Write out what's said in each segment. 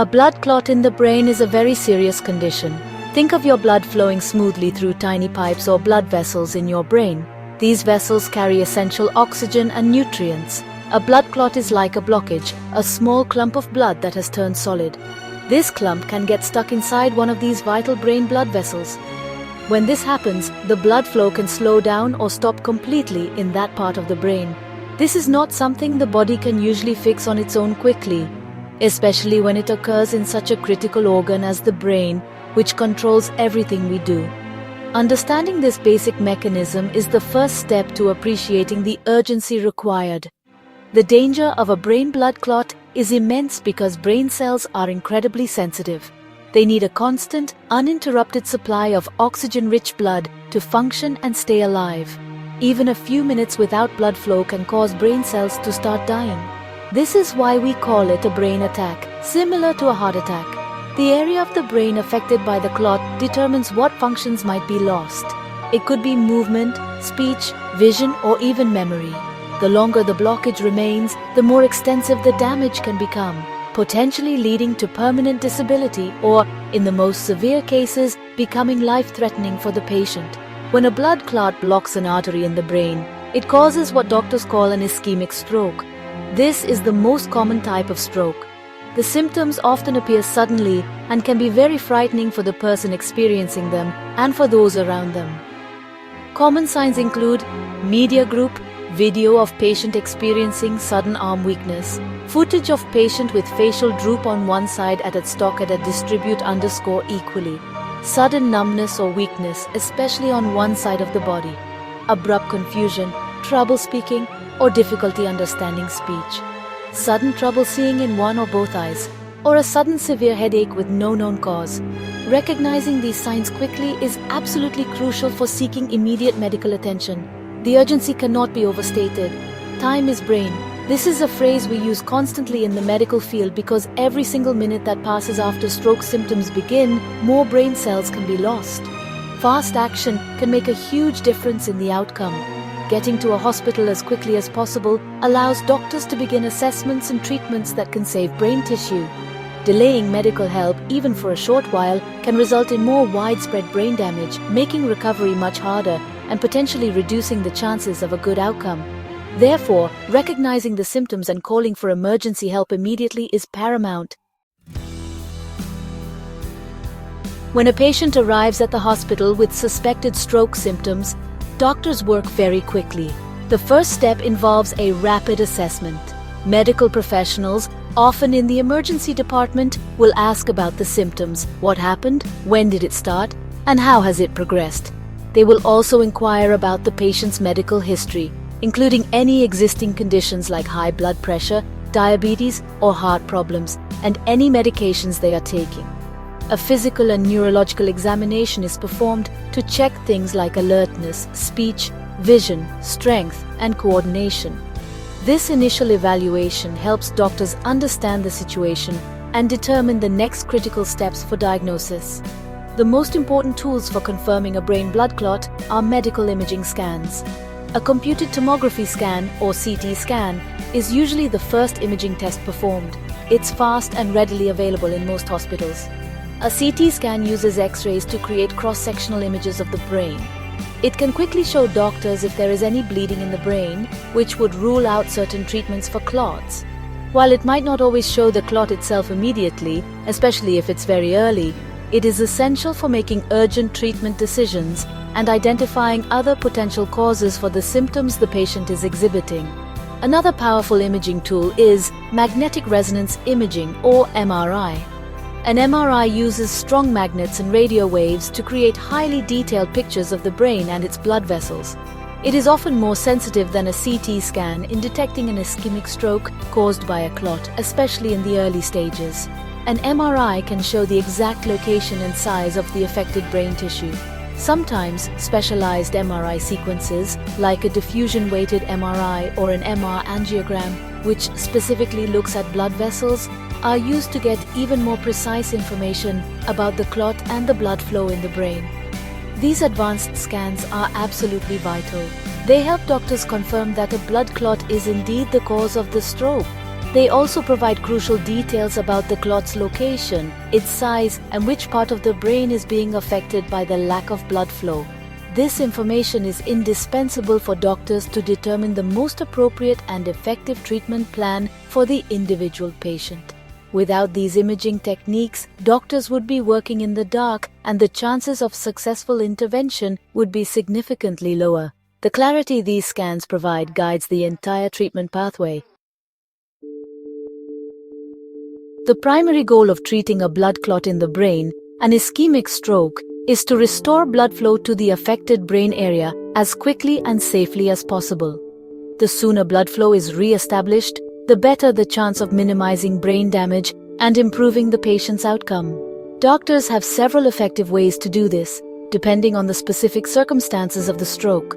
A blood clot in the brain is a very serious condition. Think of your blood flowing smoothly through tiny pipes or blood vessels in your brain. These vessels carry essential oxygen and nutrients. A blood clot is like a blockage, a small clump of blood that has turned solid. This clump can get stuck inside one of these vital brain blood vessels. When this happens, the blood flow can slow down or stop completely in that part of the brain. This is not something the body can usually fix on its own quickly, especially when it occurs in such a critical organ as the brain, which controls everything we do. Understanding this basic mechanism is the first step to appreciating the urgency required. The danger of a brain blood clot is immense because brain cells are incredibly sensitive. They need a constant, uninterrupted supply of oxygen-rich blood to function and stay alive. Even a few minutes without blood flow can cause brain cells to start dying. This is why we call it a brain attack, similar to a heart attack. The area of the brain affected by the clot determines what functions might be lost. It could be movement, speech, vision, or even memory. The longer the blockage remains, the more extensive the damage can become, potentially leading to permanent disability or, in the most severe cases, becoming life-threatening for the patient. When a blood clot blocks an artery in the brain, it causes what doctors call an ischemic stroke. This is the most common type of stroke. The symptoms often appear suddenly and can be very frightening for the person experiencing them and for those around them. Common signs include media group, video of patient experiencing sudden arm weakness, footage of patient with facial droop on one side at distribute equally, sudden numbness or weakness, especially on one side of the body, abrupt confusion, trouble speaking, or difficulty understanding speech, sudden trouble seeing in one or both eyes, or a sudden severe headache with no known cause. Recognizing these signs quickly is absolutely crucial for seeking immediate medical attention. The urgency cannot be overstated. Time is brain. This is a phrase we use constantly in the medical field because every single minute that passes after stroke symptoms begin, more brain cells can be lost. Fast action can make a huge difference in the outcome. Getting to a hospital as quickly as possible allows doctors to begin assessments and treatments that can save brain tissue. Delaying medical help, even for a short while, can result in more widespread brain damage, making recovery much harder and potentially reducing the chances of a good outcome. Therefore, recognizing the symptoms and calling for emergency help immediately is paramount. When a patient arrives at the hospital with suspected stroke symptoms, doctors work very quickly. The first step involves a rapid assessment. Medical professionals, often in the emergency department, will ask about the symptoms, what happened, when did it start, and how has it progressed. They will also inquire about the patient's medical history, including any existing conditions like high blood pressure, diabetes, or heart problems, and any medications they are taking. A physical and neurological examination is performed to check things like alertness, speech, vision, strength, and coordination. This initial evaluation helps doctors understand the situation and determine the next critical steps for diagnosis. The most important tools for confirming a brain blood clot are medical imaging scans. A computed tomography scan, or CT scan, is usually the first imaging test performed. It's fast and readily available in most hospitals. A CT scan uses X-rays to create cross-sectional images of the brain. It can quickly show doctors if there is any bleeding in the brain, which would rule out certain treatments for clots. While it might not always show the clot itself immediately, especially if it's very early, it is essential for making urgent treatment decisions and identifying other potential causes for the symptoms the patient is exhibiting. Another powerful imaging tool is magnetic resonance imaging, or MRI. An MRI uses strong magnets and radio waves to create highly detailed pictures of the brain and its blood vessels. It is often more sensitive than a CT scan in detecting an ischemic stroke caused by a clot, especially in the early stages. An MRI can show the exact location and size of the affected brain tissue. Sometimes, specialized MRI sequences, like a diffusion-weighted MRI or an MR angiogram, which specifically looks at blood vessels, are used to get even more precise information about the clot and the blood flow in the brain. These advanced scans are absolutely vital. They help doctors confirm that a blood clot is indeed the cause of the stroke. They also provide crucial details about the clot's location, its size, and which part of the brain is being affected by the lack of blood flow. This information is indispensable for doctors to determine the most appropriate and effective treatment plan for the individual patient. Without these imaging techniques, doctors would be working in the dark, and the chances of successful intervention would be significantly lower. The clarity these scans provide guides the entire treatment pathway. The primary goal of treating a blood clot in the brain, an ischemic stroke, is to restore blood flow to the affected brain area as quickly and safely as possible. The sooner blood flow is re-established, the better the chance of minimizing brain damage and improving the patient's outcome. Doctors have several effective ways to do this, depending on the specific circumstances of the stroke.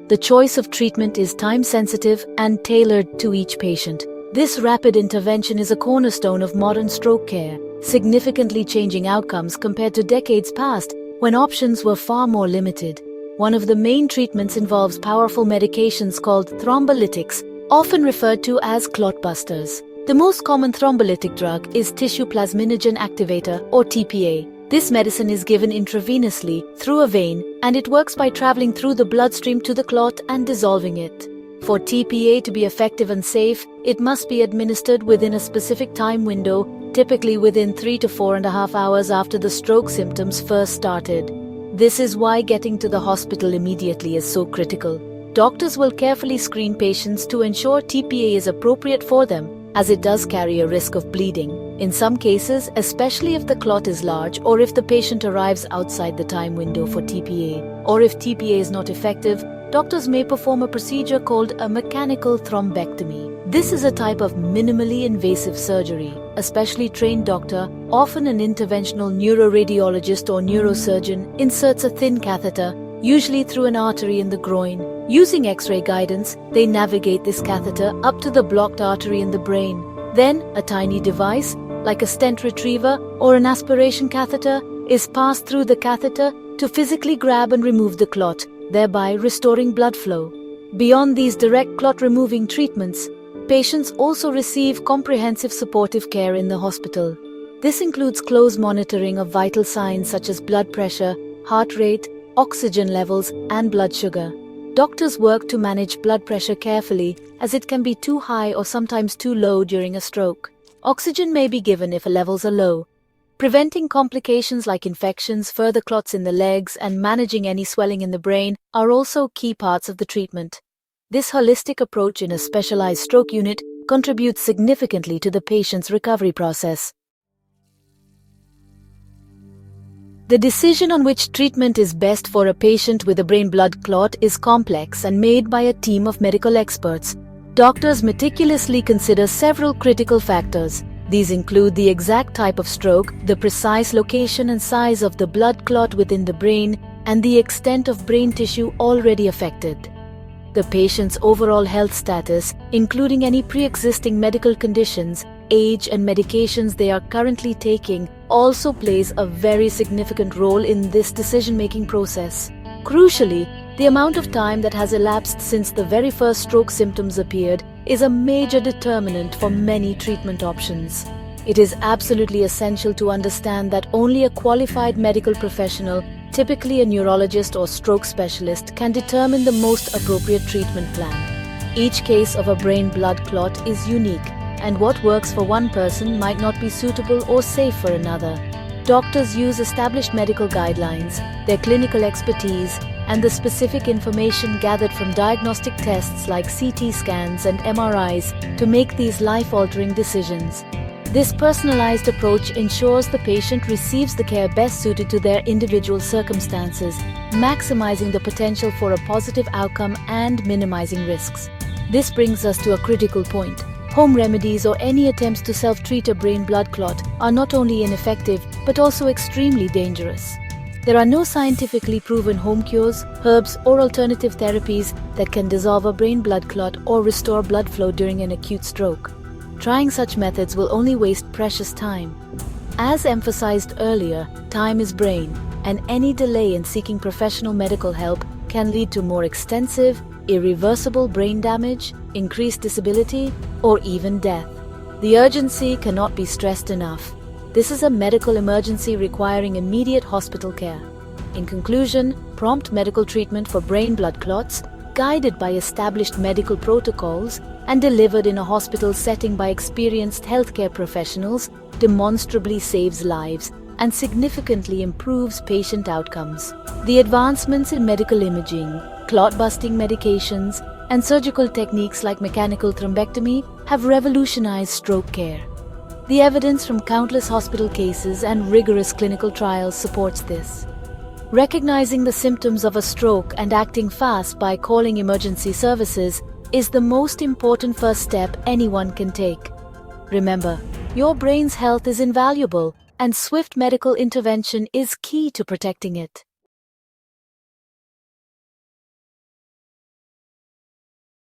The choice of treatment is time-sensitive and tailored to each patient. This rapid intervention is a cornerstone of modern stroke care, significantly changing outcomes compared to decades past when options were far more limited. One of the main treatments involves powerful medications called thrombolytics, often referred to as clot busters. The most common thrombolytic drug is tissue plasminogen activator, or TPA. This medicine is given intravenously through a vein, and it works by traveling through the bloodstream to the clot and dissolving it. For TPA to be effective and safe, it must be administered within a specific time window, typically within 3 to 4.5 hours after the stroke symptoms first started. This is why getting to the hospital immediately is so critical. Doctors will carefully screen patients to ensure TPA is appropriate for them, as it does carry a risk of bleeding. In some cases, especially if the clot is large or if the patient arrives outside the time window for TPA, or if TPA is not effective, doctors may perform a procedure called a mechanical thrombectomy. This is a type of minimally invasive surgery. A specially trained doctor, often an interventional neuroradiologist or neurosurgeon, inserts a thin catheter, usually through an artery in the groin. Using X-ray guidance, they navigate this catheter up to the blocked artery in the brain. Then, a tiny device, like a stent retriever or an aspiration catheter, is passed through the catheter to physically grab and remove the clot, thereby restoring blood flow. Beyond these direct clot-removing treatments, patients also receive comprehensive supportive care in the hospital. This includes close monitoring of vital signs such as blood pressure, heart rate, oxygen levels, and blood sugar. Doctors work to manage blood pressure carefully, as it can be too high or sometimes too low during a stroke. Oxygen may be given if levels are low. Preventing complications like infections, further clots in the legs, and managing any swelling in the brain are also key parts of the treatment. This holistic approach in a specialized stroke unit contributes significantly to the patient's recovery process. The decision on which treatment is best for a patient with a brain blood clot is complex and made by a team of medical experts. Doctors meticulously consider several critical factors. These include the exact type of stroke, the precise location and size of the blood clot within the brain, and the extent of brain tissue already affected. The patient's overall health status, including any pre-existing medical conditions, age, and medications they are currently taking, also plays a very significant role in this decision-making process. Crucially, the amount of time that has elapsed since the very first stroke symptoms appeared is a major determinant for many treatment options. It is absolutely essential to understand that only a qualified medical professional, typically a neurologist or stroke specialist, can determine the most appropriate treatment plan. Each case of a brain blood clot is unique, and what works for one person might not be suitable or safe for another. Doctors use established medical guidelines, their clinical expertise, and the specific information gathered from diagnostic tests like CT scans and MRIs to make these life-altering decisions. This personalized approach ensures the patient receives the care best suited to their individual circumstances, maximizing the potential for a positive outcome and minimizing risks. This brings us to a critical point. Home remedies or any attempts to self-treat a brain blood clot are not only ineffective but also extremely dangerous. There are no scientifically proven home cures, herbs, or alternative therapies that can dissolve a brain blood clot or restore blood flow during an acute stroke. Trying such methods will only waste precious time. As emphasized earlier, time is brain, and any delay in seeking professional medical help can lead to more extensive, irreversible brain damage, increased disability, or even death. The urgency cannot be stressed enough. This is a medical emergency requiring immediate hospital care. In conclusion, prompt medical treatment for brain blood clots, guided by established medical protocols and delivered in a hospital setting by experienced healthcare professionals, demonstrably saves lives and significantly improves patient outcomes. The advancements in medical imaging, clot-busting medications, and surgical techniques like mechanical thrombectomy have revolutionized stroke care. The evidence from countless hospital cases and rigorous clinical trials supports this. Recognizing the symptoms of a stroke and acting fast by calling emergency services is the most important first step anyone can take. Remember, your brain's health is invaluable, and swift medical intervention is key to protecting it.